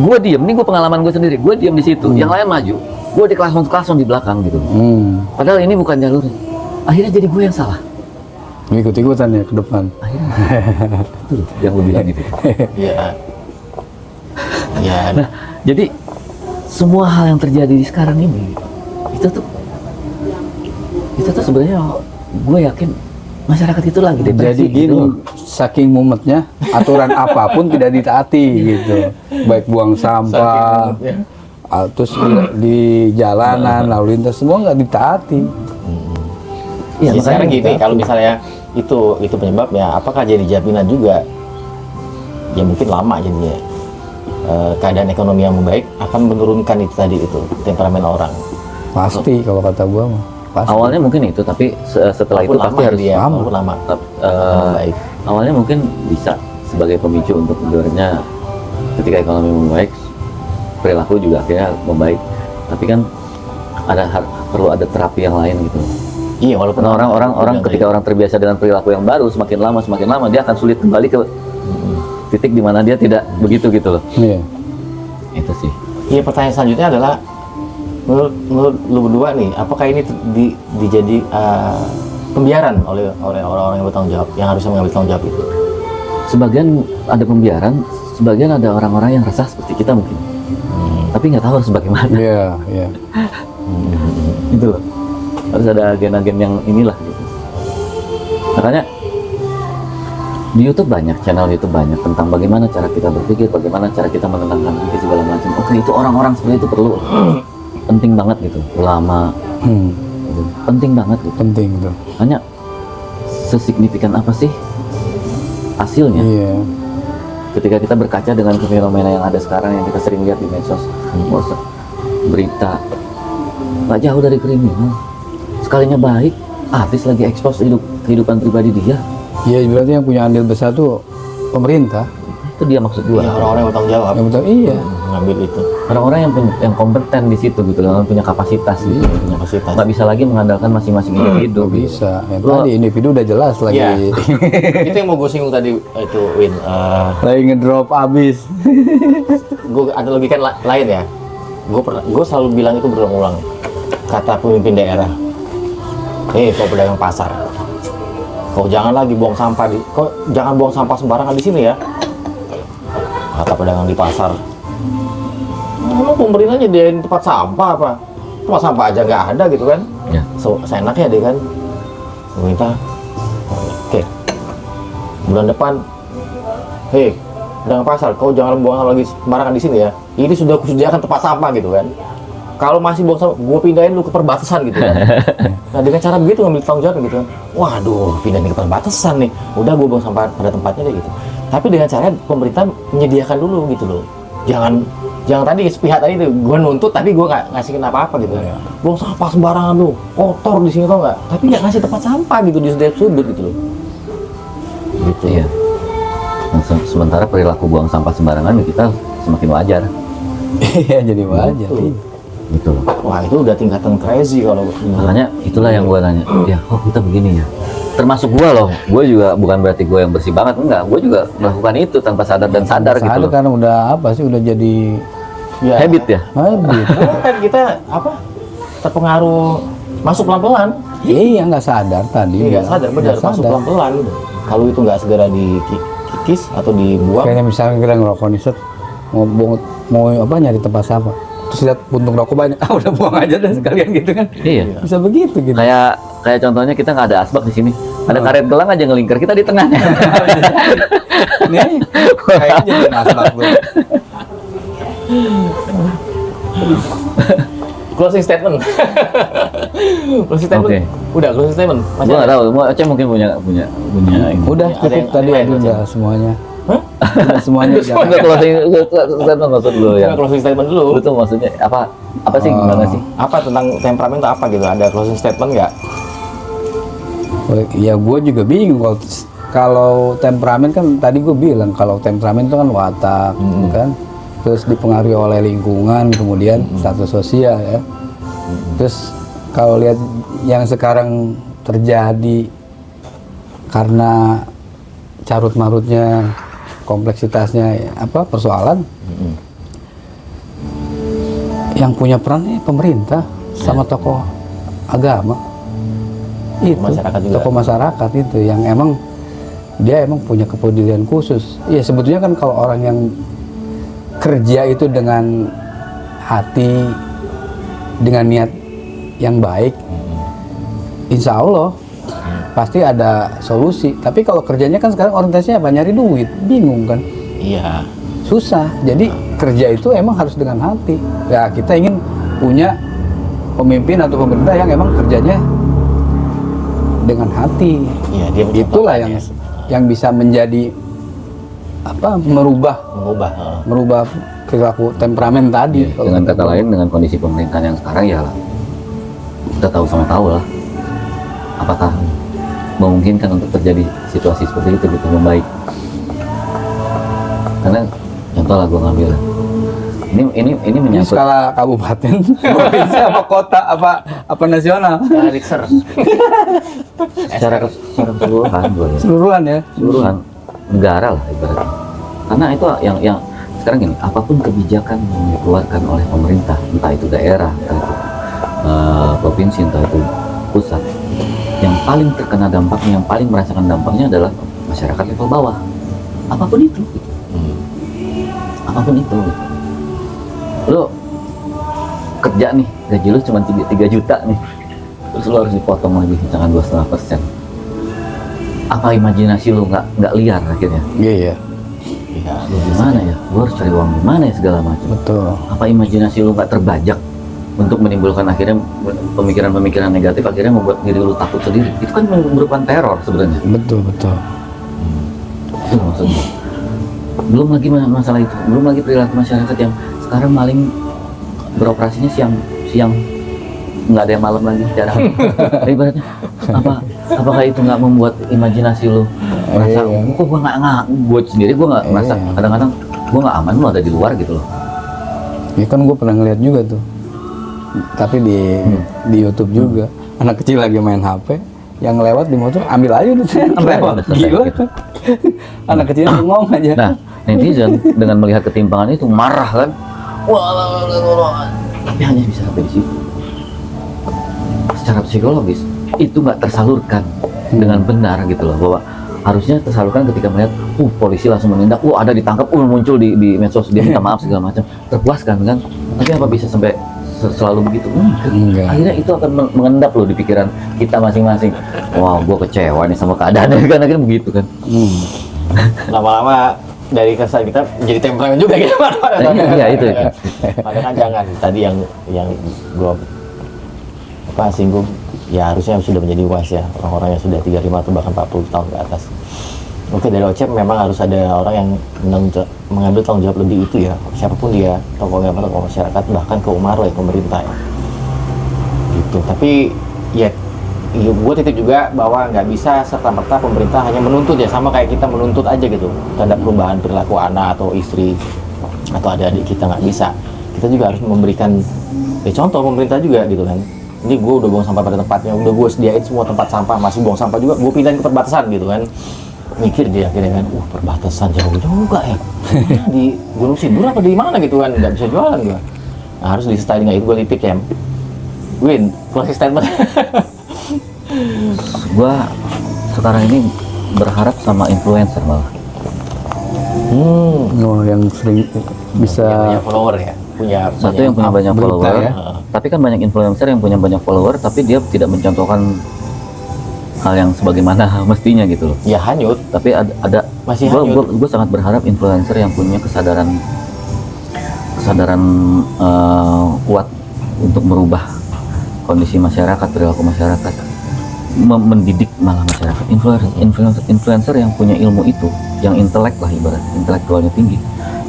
Speaker 3: gue diem. Ini gue pengalaman gue sendiri. Gue diem di situ. Yang lain maju. Gue di klakson di belakang gitu. Padahal ini bukan jalurnya. Akhirnya jadi gue yang salah.
Speaker 2: Ikut-ikutan ya ke depan.
Speaker 3: Akhirnya itu loh yang lu bilang gitu.
Speaker 1: Iya. Iya.
Speaker 3: Nah, jadi semua hal yang terjadi di sekarang ini itu tuh sebenarnya gue yakin masyarakat itu lagi depresi.
Speaker 2: Jadi gini,
Speaker 3: gitu.
Speaker 2: saking mumetnya aturan apapun tidak ditaati gitu. Baik buang sampah, terus di jalanan, lalu lintas semua nggak ditaati.
Speaker 3: Iya,
Speaker 1: Ya, sekarang
Speaker 3: makanya
Speaker 1: gini, kalau misalnya itu penyebabnya, apakah jadi jaminan juga? Ya mungkin lama jadinya. Keadaan ekonomi yang baik akan menurunkan itu tadi itu temperamen orang.
Speaker 2: Pasti kalau kata gua mah. Pasti.
Speaker 3: awalnya mungkin itu, tapi setelah itu
Speaker 1: Walaupun
Speaker 3: pasti
Speaker 1: lama
Speaker 3: harus
Speaker 1: dia,
Speaker 2: lama.
Speaker 1: walaupun lama.
Speaker 3: Eh,
Speaker 1: Baik.
Speaker 3: awalnya mungkin bisa sebagai pemicu untuk sebenarnya ketika ekonomi membaik, perilaku juga akhirnya membaik. Tapi kan perlu ada terapi yang lain gitu.
Speaker 1: Iya, walaupun
Speaker 3: Karena orang ketika orang terbiasa dengan perilaku yang baru, semakin lama dia akan sulit kembali ke titik di mana dia tidak begitu gitu loh.
Speaker 2: Iya.
Speaker 3: Itu sih.
Speaker 1: Iya, pertanyaan selanjutnya adalah menurut lu berdua nih, apakah ini dijadi pembiaran oleh orang-orang yang bertanggung jawab, yang harusnya mengambil tanggung jawab itu?
Speaker 3: Sebagian ada pembiaran, sebagian ada orang-orang yang resah seperti kita mungkin. Tapi nggak tahu harus bagaimana.
Speaker 2: Iya, iya.
Speaker 3: Gitu loh. Harus ada agen-agen yang inilah gitu. Makanya di YouTube banyak, channel YouTube banyak tentang bagaimana cara kita berpikir, bagaimana cara kita menenangkan diri segala macam. Oke, itu orang-orang seperti itu perlu, penting banget gitu. Ulama, gitu. Penting banget gitu.
Speaker 2: Penting tuh.
Speaker 3: Hanya sesignifikan apa sih hasilnya?
Speaker 2: Iya.
Speaker 3: Ketika kita berkaca dengan fenomena yang ada sekarang yang kita sering lihat di medsos, berita, nggak jauh dari kriminal. Sekalinya baik, artis lagi ekspos kehidupan pribadi dia.
Speaker 2: Iya, berarti yang punya andil besar tuh pemerintah.
Speaker 3: Itu dia maksud gua.
Speaker 1: Iya, orang-orang yang bertanggung jawab
Speaker 2: Yang betul, iya.
Speaker 1: mengambil itu.
Speaker 3: Orang-orang yang kompeten di situ gitu, yang punya kapasitas gitu.
Speaker 1: Punya kapasitas.
Speaker 3: Nggak bisa lagi mengandalkan masing-masing individu.
Speaker 2: Nggak bisa. Yang
Speaker 3: Lo-
Speaker 2: tadi individu udah jelas lagi.
Speaker 1: Iya. Itu yang mau gue singgung tadi itu, Win.
Speaker 2: Lagi ngedrop abis.
Speaker 1: Gue ada logika lain ya. Gue selalu bilang itu berulang-ulang. Kata pemimpin daerah, kau pedagang pasar, kau jangan lagi buang sampah kau jangan buang sampah sembarangan di sini ya. Kata pedagang di pasar, emang pemerintah nyediain tempat sampah apa? Tempat sampah aja nggak ada gitu kan?
Speaker 3: Ya.
Speaker 1: Seenaknya deh kan. Pemerintah, oke. Bulan depan, hei, pedagang pasar, kau jangan buang lagi sembarangan di sini ya. Ini sudah kusediakan tempat sampah gitu kan. Kalau masih buang sampah, gue pindahin lu ke perbatasan gitu kan. Nah dengan cara begitu ngambil tanggung jawab gitu kan. Waduh, pindahin ke perbatasan nih. Udah gue buang sampah pada tempatnya deh gitu. Tapi dengan cara pemerintah menyediakan dulu gitu loh. Jangan tadi sepihak tadi itu gue nuntut tapi gue nggak ngasihin apa-apa gitu kan. Buang sampah sembarangan lu, kotor di sini tau nggak? Tapi nggak ngasih tempat sampah gitu di setiap sudut gitu loh. Gitu.
Speaker 3: Iya. Nah, sementara perilaku buang sampah sembarangan ya kita semakin wajar.
Speaker 2: Iya, jadi wajar.
Speaker 1: Betul.
Speaker 3: gitu loh.
Speaker 1: Wah itu udah tingkatan crazy kalau
Speaker 3: Makanya itulah yang gue tanya, ya kok kita begini ya. Termasuk gue loh, gue juga bukan berarti gue yang bersih banget, enggak. Gue juga melakukan itu tanpa sadar dan sadar gitu
Speaker 2: Sadar
Speaker 3: loh.
Speaker 2: karena udah apa sih, udah jadi
Speaker 1: ya,
Speaker 3: Habit ya.
Speaker 2: habit.
Speaker 1: kan kita apa terpengaruh masuk pelan-pelan.
Speaker 2: Iya, nggak sadar tadi.
Speaker 1: Iya nggak sadar, benar
Speaker 2: Nggak
Speaker 1: masuk
Speaker 2: sadar.
Speaker 1: pelan-pelan. Kalau itu nggak segera dikikis atau dibuang,
Speaker 2: Kayaknya misalnya kita ngerokok nih, set, mau apa nyari tempat sampah, terus lihat puntung rokok banyak, udah buang aja deh sekalian gitu kan.
Speaker 3: Iya.
Speaker 2: Bisa begitu gitu.
Speaker 3: Kayak contohnya kita nggak ada asbak di sini, ada karet gelang aja ngelingkar, kita di tengahnya.
Speaker 2: Nih, kayaknya jadi masalah tuh.
Speaker 1: closing statement. Closing statement.
Speaker 3: Oke.
Speaker 1: Udah closing statement.
Speaker 3: Gue nggak tahu, mau Aceh mungkin punya ini.
Speaker 2: Udah
Speaker 1: Ada
Speaker 2: cukup
Speaker 1: yang-
Speaker 2: tadi
Speaker 1: ada yang
Speaker 2: Adi
Speaker 1: lain,
Speaker 2: udah semuanya. Udah semuanya.
Speaker 3: Oh, nggak closing statement maksud lu ya?
Speaker 1: Kita closing statement dulu.
Speaker 3: Lu tuh maksudnya apa sih, gimana sih?
Speaker 1: Apa tentang temperamen itu apa gitu? Ada closing statement nggak?
Speaker 2: Ya gue juga bingung kalau temperamen kan tadi gue bilang kalau temperamen itu kan watak, kan, terus dipengaruhi oleh lingkungan, kemudian status sosial ya. Terus kalau lihat yang sekarang terjadi karena carut marutnya kompleksitasnya apa persoalan, yang punya peran pemerintah sama tokoh agama. Itu
Speaker 1: Masyarakat juga.
Speaker 2: tokoh masyarakat itu yang emang dia emang punya kepedulian khusus. Ya sebetulnya kan kalau orang yang kerja itu dengan hati, dengan niat yang baik, insya Allah pasti ada solusi. Tapi kalau kerjanya kan sekarang orientasinya apa? Nyari duit, bingung kan?
Speaker 1: Iya.
Speaker 2: Susah. Jadi kerja itu emang harus dengan hati. Ya kita ingin punya pemimpin atau pemerintah yang emang kerjanya dengan hati.
Speaker 1: Iya dia
Speaker 2: Itulah yang bisa menjadi apa mengubah
Speaker 1: mengubah.
Speaker 2: perilaku temperamen tadi.
Speaker 3: Iya, dengan kata lain, dengan kondisi pemerintahan yang sekarang ya kita tahu sama tahu lah, apakah memungkinkan untuk terjadi situasi seperti itu gitu membaik. Karena contoh lah gue ngambil ini
Speaker 2: Ini
Speaker 3: menyangkut
Speaker 2: skala kabupaten, provinsi, apa kota, apa nasional,
Speaker 3: secara keseluruhan gue lihat.
Speaker 2: seluruhan ya.
Speaker 3: Keseluruhan negara lah ibaratnya. Karena itu yang sekarang gini, apapun kebijakan yang dikeluarkan oleh pemerintah, entah itu daerah, entah itu provinsi, entah itu pusat, yang paling terkena dampaknya, yang paling merasakan dampaknya adalah masyarakat level bawah. Apapun itu, gitu. Apapun itu. Gitu. Lo kerja nih, gaji lo cuma 3 juta nih, terus lo harus dipotong lagi misalkan 2,5%. Apa imajinasi lo nggak liar akhirnya?
Speaker 2: Iya,
Speaker 1: Iya.
Speaker 3: Lu gimana ya? Gua harus cari uang di mana ya segala macam.
Speaker 2: betul.
Speaker 3: Apa imajinasi lu nggak terbajak untuk menimbulkan akhirnya pemikiran-pemikiran negatif akhirnya membuat diri lu takut sendiri? Itu kan merupakan teror sebenarnya.
Speaker 2: Betul.
Speaker 3: Itu maksudnya. Belum lagi masalah itu, belum lagi perilaku masyarakat yang sekarang maling beroperasinya siang nggak ada yang malam lagi jarang. Ibaratnya apakah itu nggak membuat imajinasi lu merasa kok gua nggak gue sendiri gua nggak merasa kadang-kadang gua nggak aman lu ada di luar gitu loh.
Speaker 2: Ya kan gue pernah ngeliat juga tuh, tapi di YouTube juga anak kecil lagi main HP, yang lewat di motor ambil aja udah lewat,
Speaker 3: Udah selesai
Speaker 2: gila
Speaker 3: gitu.
Speaker 2: kan. Anak kecil ngomong aja.
Speaker 3: Nah, netizen dengan melihat ketimpangan itu marah kan. Wah, tapi hanya bisa sampai di situ. Secara psikologis itu nggak tersalurkan dengan benar gitu loh, bahwa harusnya tersalurkan ketika melihat polisi langsung menindak, ada ditangkap, muncul di medsos, dia minta maaf segala macam, terpuaskan kan. Tapi apa bisa sampai selalu begitu?
Speaker 2: Enggak.
Speaker 3: Akhirnya itu akan mengendap loh di pikiran kita masing-masing. Wah, gue kecewa nih sama keadaannya kan, akhirnya begitu kan.
Speaker 1: Lama-lama dari kesal kita jadi temperamen juga gitu.
Speaker 3: Iya itu.
Speaker 1: Padahal kan jangan tadi yang gua singgung ya harusnya sudah menjadi wise ya orang-orang yang sudah 35 atau bahkan 40 tahun ke atas. Oke, dari OCEP memang harus ada orang yang mengambil tanggung jawab lebih itu ya, siapapun dia, tokoh agama, tokoh masyarakat, bahkan ke umaro ya, pemerintah ya. Gitu. Tapi ya gue titip juga bahwa nggak bisa serta-merta pemerintah hanya menuntut ya, sama kayak kita menuntut aja gitu terhadap perubahan perilaku anak atau istri atau adik-adik kita, nggak bisa. Kita juga harus memberikan Ya contoh pemerintah juga gitu kan. Ini gue udah buang sampah pada tempatnya, udah gue sediain semua tempat sampah, masih buang sampah juga, gue pindahin ke perbatasan gitu kan. Mikir dia akhirnya kan, perbatasan jauh juga ya. Di Gunung Sindur apa di mana gitu kan, nggak bisa jualan gue. Nah, harus disertai dengan itu, gue titik ya. Win, closing statement.
Speaker 3: Gua sekarang ini berharap sama influencer malah.
Speaker 2: Oh, yang sering bisa
Speaker 1: Punya follower ya, punya
Speaker 3: Satu yang punya banyak
Speaker 2: berita
Speaker 3: follower,
Speaker 2: ya.
Speaker 3: tapi kan banyak influencer yang punya banyak follower, tapi dia tidak mencontohkan hal yang sebagaimana mestinya gitu loh.
Speaker 1: ya hanyut.
Speaker 3: Tapi ada
Speaker 1: Masih
Speaker 3: gua,
Speaker 1: hanyut.
Speaker 3: gua, gua sangat berharap influencer yang punya kesadaran kuat untuk merubah kondisi masyarakat, perilaku masyarakat, mendidik malah masyarakat. Influencer yang punya ilmu itu, yang intelek lah, ibarat intelektualnya tinggi,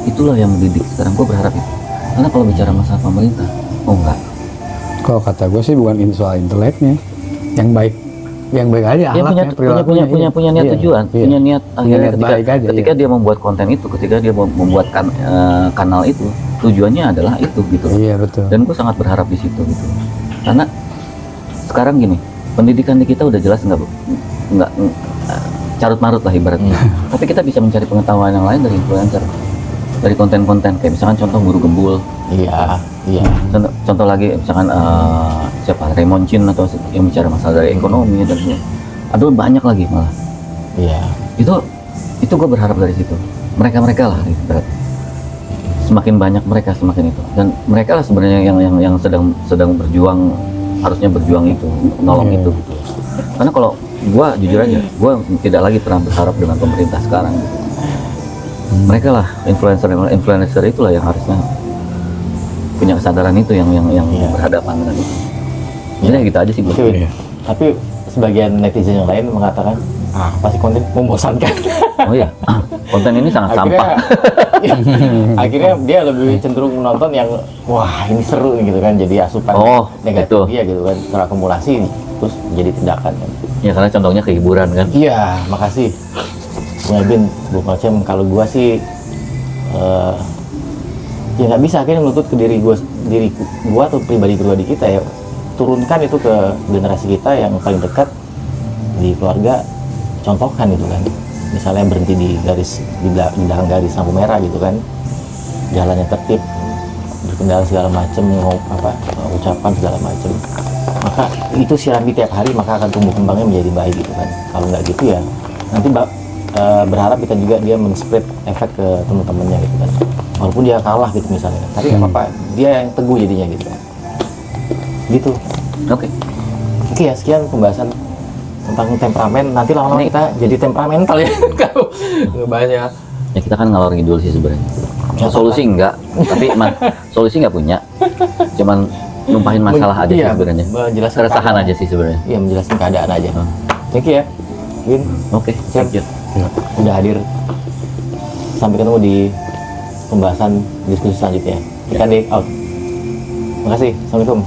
Speaker 3: itulah yang mendidik. Sekarang gue berharap itu, karena kalau bicara masalah pemerintah, oh enggak,
Speaker 2: Kalau kata gue sih bukan soal inteleknya, yang baik aja
Speaker 3: dia
Speaker 2: akhlaknya, perilakunya,
Speaker 3: punya niat
Speaker 2: iya,
Speaker 3: tujuan,
Speaker 2: iya.
Speaker 3: punya niat akhirnya
Speaker 2: niat baik aja,
Speaker 3: ketika
Speaker 2: iya.
Speaker 3: dia membuat konten itu, ketika dia membuat kanal itu, tujuannya adalah itu gitu.
Speaker 2: Iya betul.
Speaker 3: Dan gue sangat berharap di situ gitu, karena sekarang gini, pendidikan di kita udah jelas nggak carut marut lah ibaratnya. Tapi kita bisa mencari pengetahuan yang lain dari influencer, dari konten-konten kayak misalkan contoh guru gembul.
Speaker 1: Iya.
Speaker 3: Contoh lagi misalkan siapa, Raymond Chin atau yang bicara masalah dari ekonomi dan sebagainya. Ada banyak lagi malah.
Speaker 1: Iya.
Speaker 3: Itu gue berharap dari situ. Mereka lah ibarat. Semakin banyak mereka semakin itu. Dan mereka lah sebenarnya yang sedang berjuang, harusnya berjuang itu, nolong itu. Karena kalau gue jujur aja, gue tidak lagi pernah berharap dengan pemerintah sekarang gitu. Mereka lah influencer itulah yang harusnya punya kesadaran itu, yang berhadapan dengan itu. Jadi gitu aja sih gue.
Speaker 1: Tapi sebagian netizen yang lain mengatakan, pasti konten membosankan.
Speaker 3: Oh iya, konten ini sangat sampah.
Speaker 1: Akhirnya dia lebih cenderung menonton yang, wah ini seru nih gitu kan, jadi asupan negatif
Speaker 3: itu.
Speaker 1: dia gitu kan, terakumulasi terus jadi tindakan kan.
Speaker 3: Ya karena contohnya kehiburan kan.
Speaker 1: Iya, makasih. Ya Bin, sebelum macam kalau gua sih ya nggak bisa akhirnya menuntut ke diri gua atau pribadi kita ya, turunkan itu ke generasi kita yang paling dekat di keluarga, contohkan itu kan, misalnya berhenti di belakang garis lampu merah gitu kan, jalannya tertib, berkendara segala macam, ucapan segala macam, maka itu sirami tiap hari, maka akan tumbuh kembangnya menjadi baik gitu kan. Kalau nggak gitu ya nanti berharap kita juga dia men-spread efek ke teman-temannya gitu kan, walaupun dia kalah gitu misalnya, tapi nggak apa-apa, dia yang teguh jadinya gitu kan. Gitu.
Speaker 3: Oke.
Speaker 1: Oke ya, sekian pembahasan tentang temperamen. Nanti lama-lama
Speaker 3: Ini-
Speaker 1: kita jadi temperamental ya kalau ngebahasnya.
Speaker 3: Ya kita kan ngalor ngidul sih sebenarnya.
Speaker 1: Ya,
Speaker 3: Solusi enggak, tapi solusi nggak punya. Cuman numpahin masalah aja sih sebenarnya.
Speaker 1: Menjelaskan
Speaker 3: Keresahan
Speaker 1: keadaan.
Speaker 3: aja sih sebenarnya.
Speaker 1: Iya, menjelaskan keadaan aja. Thank you ya, Win.
Speaker 3: Oke,
Speaker 1: Siap.
Speaker 3: thank you.
Speaker 1: Udah hadir. Sampai ketemu di pembahasan diskusi selanjutnya. Kita take out. Makasih. Assalamualaikum.